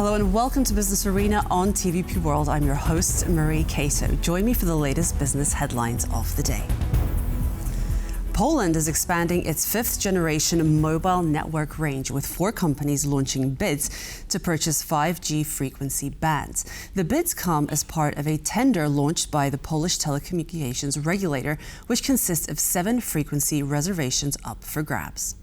Hello and welcome to Business Arena on TVP World. I'm your host, Marie Cato. Join me for the latest business headlines of the day. Poland is expanding its fifth-generation mobile network range, with 4 companies launching bids to purchase 5G frequency bands. The bids come as part of a tender launched by the Polish telecommunications regulator, which consists of 7 frequency reservations up for grabs.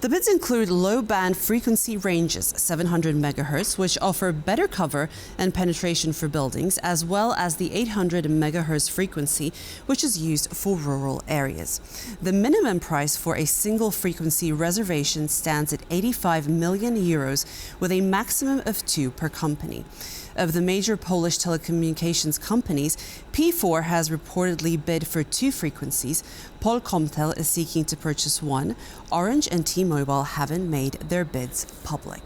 The bids include low-band frequency ranges, 700 MHz, which offer better cover and penetration for buildings, as well as the 800 MHz frequency, which is used for rural areas. The minimum price for a single frequency reservation stands at 85 million euros, with a maximum of 2 per company. Of the major Polish telecommunications companies, P4 has reportedly bid for 2 frequencies. Polkomtel is seeking to purchase 1. Orange and T-Mobile haven't made their bids public.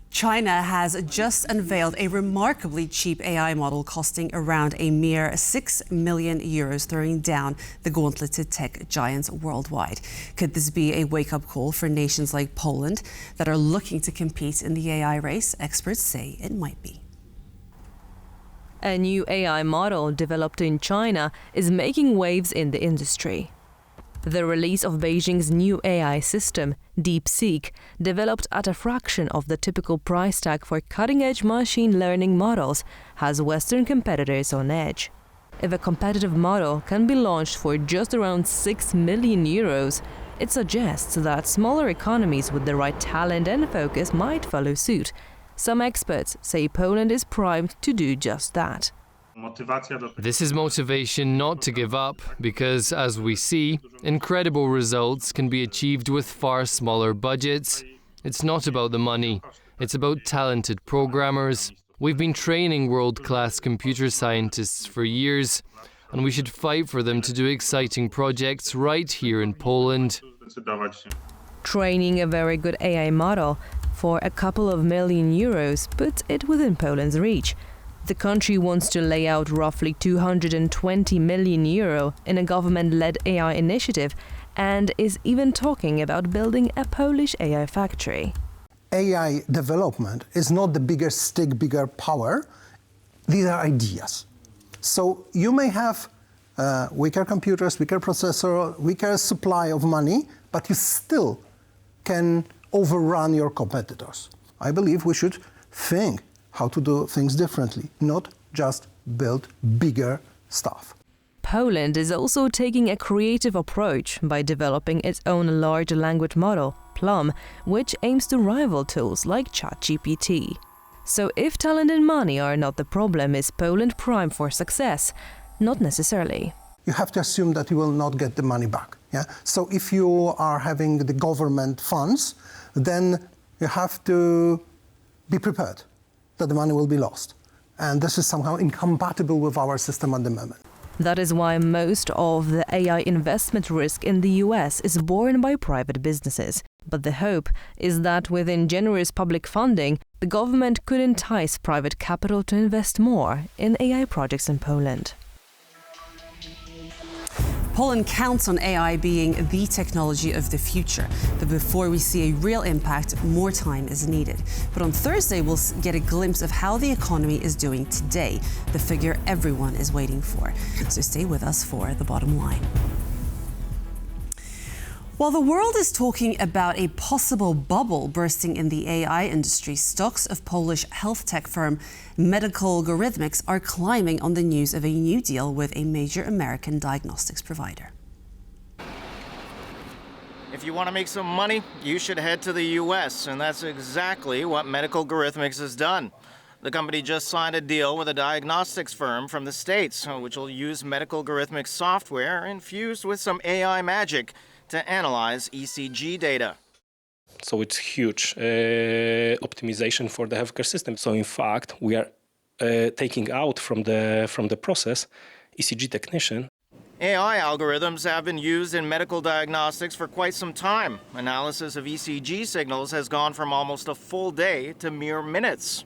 China has just unveiled a remarkably cheap AI model costing around a mere 6 million euros, throwing down the gauntlet to tech giants worldwide. Could this be a wake-up call for nations like Poland that are looking to compete in the AI race? Experts say it might be. A new AI model developed in China is making waves in the industry. The release of Beijing's new AI system, DeepSeek, developed at a fraction of the typical price tag for cutting-edge machine learning models, has Western competitors on edge. If a competitive model can be launched for just around 6 million euros, it suggests that smaller economies with the right talent and focus might follow suit. Some experts say Poland is primed to do just that. This is motivation not to give up, because, as we see, incredible results can be achieved with far smaller budgets. It's not about the money, it's about talented programmers. We've been training world-class computer scientists for years, and we should fight for them to do exciting projects right here in Poland. Training a very good AI model for a couple of million euros puts it within Poland's reach. The country wants to lay out roughly 220 million euro in a government-led AI initiative and is even talking about building a Polish AI factory. AI development is not the bigger stick, bigger power. These are ideas. So you may have weaker computers, weaker processor, weaker supply of money, but you still can overrun your competitors. I believe we should think how to do things differently, not just build bigger stuff. Poland is also taking a creative approach by developing its own large language model, Plum, which aims to rival tools like ChatGPT. So if talent and money are not the problem, is Poland primed for success? Not necessarily. You have to assume that you will not get the money back. Yeah? So if you are having the government funds, then you have to be prepared that the money will be lost. And this is somehow incompatible with our system at the moment. That is why most of the AI investment risk in the US is borne by private businesses. But the hope is that within generous public funding, the government could entice private capital to invest more in AI projects in Poland. Poland counts on AI being the technology of the future, but before we see a real impact, more time is needed. But on Thursday, we'll get a glimpse of how the economy is doing today, the figure everyone is waiting for. So stay with us for the bottom line. While the world is talking about a possible bubble bursting in the AI industry, stocks of Polish health tech firm Medical Algorithmics are climbing on the news of a new deal with a major American diagnostics provider. If you want to make some money, you should head to the US, and that's exactly what Medical Algorithmics has done. The company just signed a deal with a diagnostics firm from the States, which will use Medical Algorithmics software infused with some AI magic to analyze ECG data. So it's huge optimization for the healthcare system. So in fact, we are taking out from the process ECG technician. AI algorithms have been used in medical diagnostics for quite some time. Analysis of ECG signals has gone from almost a full day to mere minutes.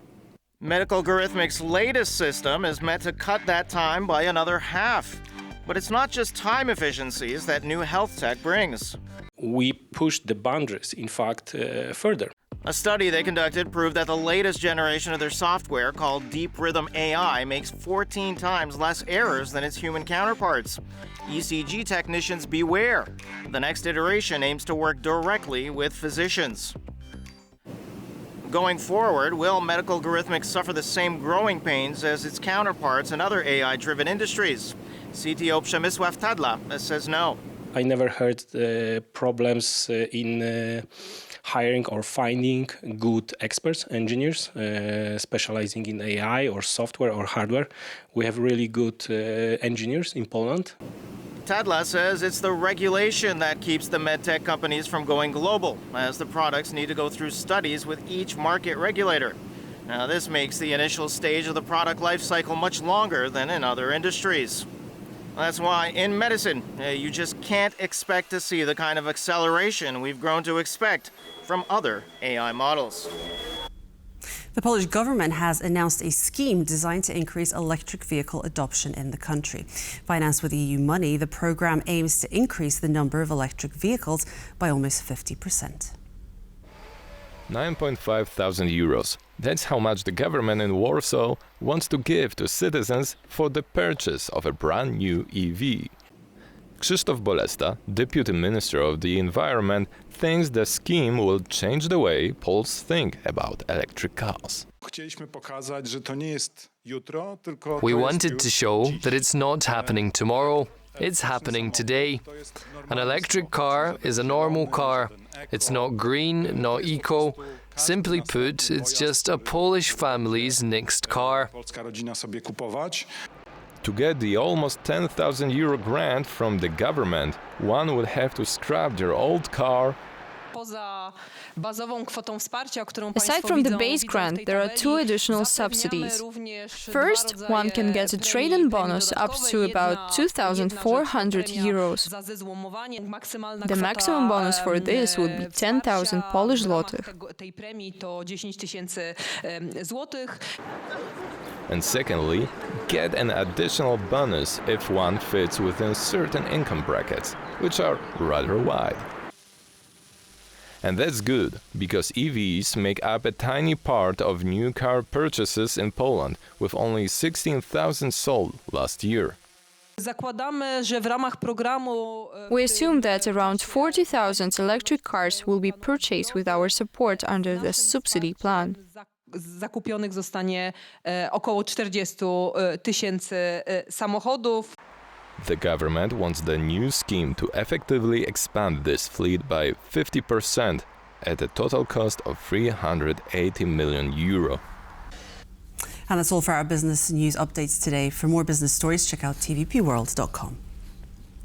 Medical Algorithmics' latest system is meant to cut that time by another half. But it's not just time efficiencies that new health tech brings. We pushed the boundaries, in fact, further. A study they conducted proved that the latest generation of their software, called Deep Rhythm AI, makes 14 times less errors than its human counterparts. ECG technicians beware. The next iteration aims to work directly with physicians. Going forward, will medical algorithmics suffer the same growing pains as its counterparts in other AI-driven industries? CTO Przemysław Tadla says no. I never heard problems in hiring or finding good experts, engineers, specializing in AI or software or hardware. We have really good engineers in Poland. Tadla says it's the regulation that keeps the medtech companies from going global, as the products need to go through studies with each market regulator. Now, this makes the initial stage of the product life cycle much longer than in other industries. That's why in medicine, you just can't expect to see the kind of acceleration we've grown to expect from other AI models. The Polish government has announced a scheme designed to increase electric vehicle adoption in the country. Financed with EU money, the program aims to increase the number of electric vehicles by almost 50%. 9.5 thousand euros. That's how much the government in Warsaw wants to give to citizens for the purchase of a brand new EV. Krzysztof Bolesta, Deputy Minister of the Environment, thinks the scheme will change the way Poles think about electric cars. We wanted to show that it's not happening tomorrow, it's happening today. An electric car is a normal car. It's not green, not eco. Simply put, it's just a Polish family's next car. To get the almost 10,000 euro grant from the government, one would have to scrap their old car. Aside from the base grant, there are two additional subsidies. First, one can get a trade-in bonus up to about 2,400 euros. The maximum bonus for this would be 10,000 Polish złotych. And secondly, get an additional bonus if one fits within certain income brackets, which are rather wide. And that's good, because EVs make up a tiny part of new car purchases in Poland, with only 16,000 sold last year. We assume that around 40,000 electric cars will be purchased with our support under the subsidy plan. Zakupionych zostanie około 40,000 samochodów. The government wants the new scheme to effectively expand this fleet by 50% at a total cost of 380 million euro. And that's all for our business news updates today. For more business stories, check out tvpworld.com.